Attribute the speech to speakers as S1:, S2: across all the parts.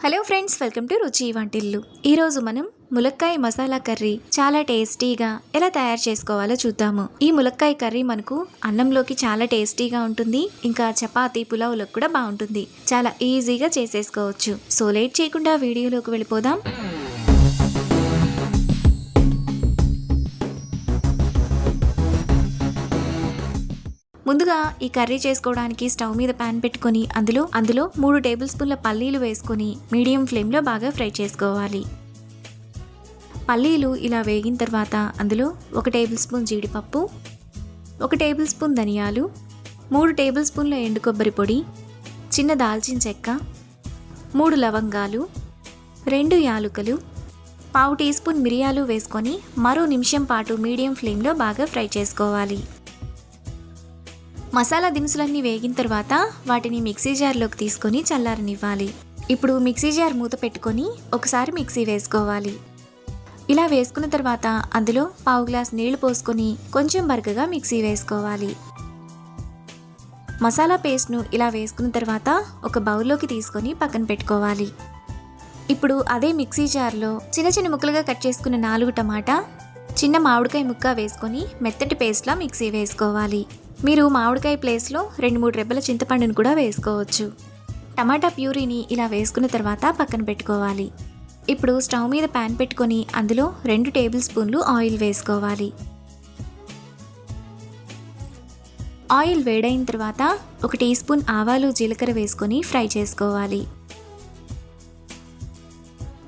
S1: Hello friends, welcome to రుచి వంటిల్లు. ఈరోజు మనం ములక్కాయ మసాలా కర్రీ చాలా టేస్టీగా ఎలా తయారు చేసుకోవాలో చూద్దాము. ఈ ములక్కాయ కర్రీ మనకు అన్నంలోకి చాలా టేస్టీగా ఉంటుంది, ఇంకా చపాతీ పులావులకు కూడా బాగుంటుంది. చాలా ఈజీగా చేసేసుకోవచ్చు. సో లేట్ చేయకుండా వీడియోలోకి వెళ్ళిపోదాం. ముందుగా ఈ కర్రీ చేసుకోవడానికి స్టవ్ మీద పాన్ పెట్టుకొని అందులో 3 టేబుల్ స్పూన్ల పల్లీలు వేసుకొని మీడియం ఫ్లేమ్లో బాగా ఫ్రై చేసుకోవాలి. పల్లీలు ఇలా వేగిన తర్వాత అందులో 1 టేబుల్ స్పూన్ జీడిపప్పు, 1 టేబుల్ స్పూన్ ధనియాలు, 3 టేబుల్ స్పూన్ల ఎండు కొబ్బరి పొడి, చిన్న దాల్చిన చెక్క, 3 లవంగాలు, 2 యాలుకలు, 1/2 టీ స్పూన్ మిరియాలు వేసుకొని మరో నిమిషం పాటు మీడియం ఫ్లేమ్లో బాగా ఫ్రై చేసుకోవాలి. మసాలా దినుసులన్నీ వేగిన తర్వాత వాటిని మిక్సీ జార్లోకి తీసుకొని చల్లారనివ్వాలి. ఇప్పుడు మిక్సీ జార్ మూత పెట్టుకొని ఒకసారి మిక్సీ వేసుకోవాలి. ఇలా వేసుకున్న తర్వాత అందులో 1/2 గ్లాస్ నీళ్లు పోసుకొని కొంచెం బరకగా మిక్సీ వేసుకోవాలి. మసాలా పేస్ట్ను ఇలా వేసుకున్న తర్వాత ఒక బౌల్లోకి తీసుకొని పక్కన పెట్టుకోవాలి. ఇప్పుడు అదే మిక్సీ జార్లో చిన్న ముక్కలుగా కట్ చేసుకున్న 4 టమాటా, చిన్న మామిడికాయ ముక్క వేసుకొని మెత్తటి పేస్ట్లా మిక్సీ వేసుకోవాలి. మీరు మామిడికాయ ప్లేస్లో 2-3 రెబ్బల చింతపండును కూడా వేసుకోవచ్చు. టమాటా ప్యూరీని ఇలా వేసుకున్న తర్వాత పక్కన పెట్టుకోవాలి. ఇప్పుడు స్టవ్ మీద ప్యాన్ పెట్టుకొని అందులో 2 టేబుల్ స్పూన్లు ఆయిల్ వేసుకోవాలి. ఆయిల్ వేడైన తర్వాత 1 టీ స్పూన్ ఆవాలు జీలకర్ర వేసుకొని ఫ్రై చేసుకోవాలి.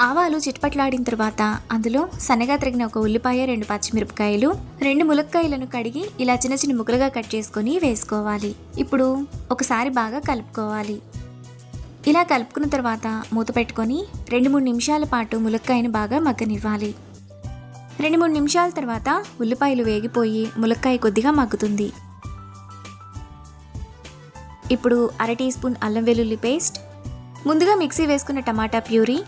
S1: ఆవాలు చిట్పట్లాడిన తర్వాత అందులో సన్నగా తరిగిన 1 ఉల్లిపాయ, 2 పచ్చిమిరపకాయలు, 2 ములక్కాయలను కడిగి ఇలా చిన్న ముక్కలుగా కట్ చేసుకొని వేసుకోవాలి. ఇప్పుడు ఒకసారి బాగా కలుపుకోవాలి. ఇలా కలుపుకున్న తర్వాత మూత పెట్టుకొని 2-3 నిమిషాల పాటు ములక్కాయను బాగా మగ్గనివ్వాలి. 2-3 నిమిషాల తర్వాత ఉల్లిపాయలు వేగిపోయి ములక్కాయ కొద్దిగా మగ్గుతుంది. ఇప్పుడు 1/2 టీ స్పూన్ అల్లం వెల్లుల్లి పేస్ట్, ముందుగా మిక్సీ వేసుకున్న టమాటా ప్యూరీ,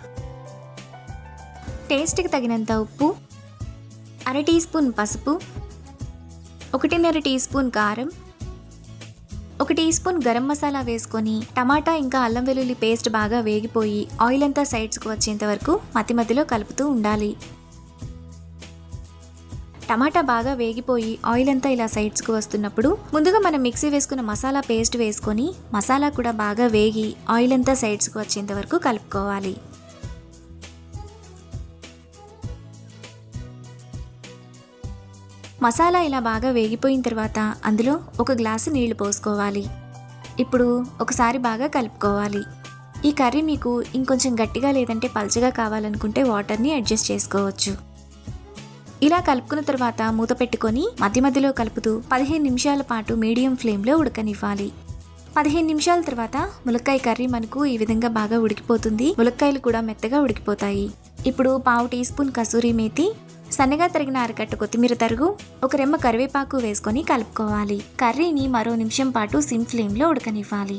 S1: టేస్ట్కి తగినంత ఉప్పు, 1/2 టీ స్పూన్ పసుపు, 1.5 టీ స్పూన్ కారం, 1 టీ స్పూన్ గరం మసాలా వేసుకొని టమాటా ఇంకా అల్లం వెల్లుల్లి పేస్ట్ బాగా వేగిపోయి ఆయిల్ అంతా సైడ్స్కి వచ్చేంత వరకు మధ్యలో కలుపుతూ ఉండాలి. టమాటా బాగా వేగిపోయి ఆయిల్ అంతా ఇలా సైడ్స్కి వస్తున్నప్పుడు ముందుగా మనం మిక్సీ వేసుకున్న మసాలా పేస్ట్ వేసుకొని మసాలా కూడా బాగా వేగి ఆయిల్ అంతా సైడ్స్కి వచ్చేంత వరకు కలుపుకోవాలి. మసాలా ఇలా బాగా వేగిపోయిన తర్వాత అందులో 1 గ్లాసు నీళ్లు పోసుకోవాలి. ఇప్పుడు ఒకసారి బాగా కలుపుకోవాలి. ఈ కర్రీ మీకు ఇంకొంచెం గట్టిగా లేదంటే పల్చగా కావాలనుకుంటే వాటర్ని అడ్జస్ట్ చేసుకోవచ్చు. ఇలా కలుపుకున్న తర్వాత మూత పెట్టుకొని మధ్యలో కలుపుతూ 15 నిమిషాల పాటు మీడియం ఫ్లేమ్లో ఉడకనివ్వాలి. 15 నిమిషాల తర్వాత ములక్కాయ కర్రీ మనకు ఈ విధంగా బాగా ఉడికిపోతుంది. ములక్కాయలు కూడా మెత్తగా ఉడికిపోతాయి. ఇప్పుడు 1/2 టీ స్పూన్ కసూరి మేతి, సన్నగా తరిగిన 1 కట్ట కొత్తిమీర తరుగు, 1 రెమ్మ కరివేపాకు వేసుకొని కలుపుకోవాలి. కర్రీని మరో నిమిషం పాటు సిమ్ ఫ్లేమ్లో ఉడకనివ్వాలి.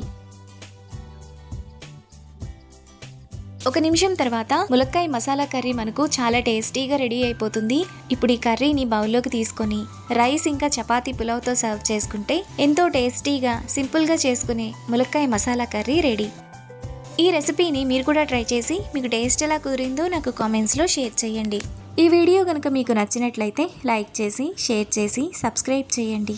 S1: 1 నిమిషం తర్వాత ములక్కాయ మసాలా కర్రీ మనకు చాలా టేస్టీగా రెడీ అయిపోతుంది. ఇప్పుడు ఈ కర్రీని బౌల్లోకి తీసుకొని రైస్ ఇంకా చపాతీ పులావ్తో సర్వ్ చేసుకుంటే ఎంతో టేస్టీగా సింపుల్గా చేసుకునే ములక్కాయ మసాలా కర్రీ రెడీ. ఈ రెసిపీని మీరు కూడా ట్రై చేసి మీకు టేస్ట్ ఎలా కుదిరిందో నాకు కామెంట్స్లో షేర్ చేయండి. ఈ వీడియో కనుక మీకు నచ్చినట్లయితే లైక్ చేసి, షేర్ చేసి, సబ్స్క్రైబ్ చేయండి.